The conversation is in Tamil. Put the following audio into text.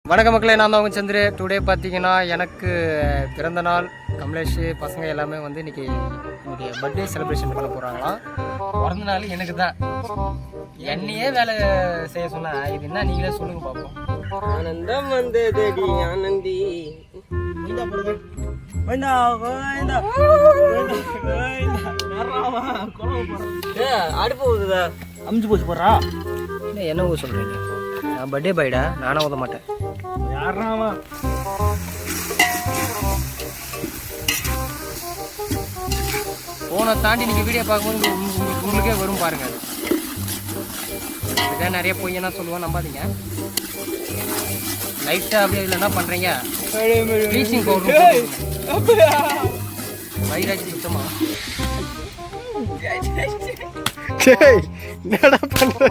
வணக்க மக்களே, நான் தான் உங்கள் சந்திரு. டுடே பார்த்தீங்கன்னா எனக்கு பிறந்த நாள். கமலேஷ் பசங்க எல்லாமே வந்து இன்றைக்கி பர்த்டே செலிப்ரேஷன் பண்ண போகிறாங்களாம். பிறந்த நாள் எனக்கு தான். என்னையே வேலை செய்ய சொன்னா இது என்ன, நீங்களே சொல்லுங்க பார்ப்போம். ஆனந்தம் வந்ததடி ஆனந்தி அடுப்பு ஊதுதா அமுச்சு போச்சு போடுறா. என்ன ஊத சொல்கிறீங்க? நான் பர்த்டே பாய்டா, நானும் ஊத மாட்டேன். யாராவா ஃபோனை தாண்டி நீங்கள் வீடியோ பார்க்கும்போது உங்களுக்கே வரும் பாருங்கள். இதான் நிறைய பொய்யனா சொல்லுவோம், நம்பாதீங்க. லைட்டாக அப்படியே இதில் என்ன பண்ணுறீங்க, ப்ளீச்சிங் பவுடர் வைராஜ் சுத்தமாக என்னடா பண்ணுற.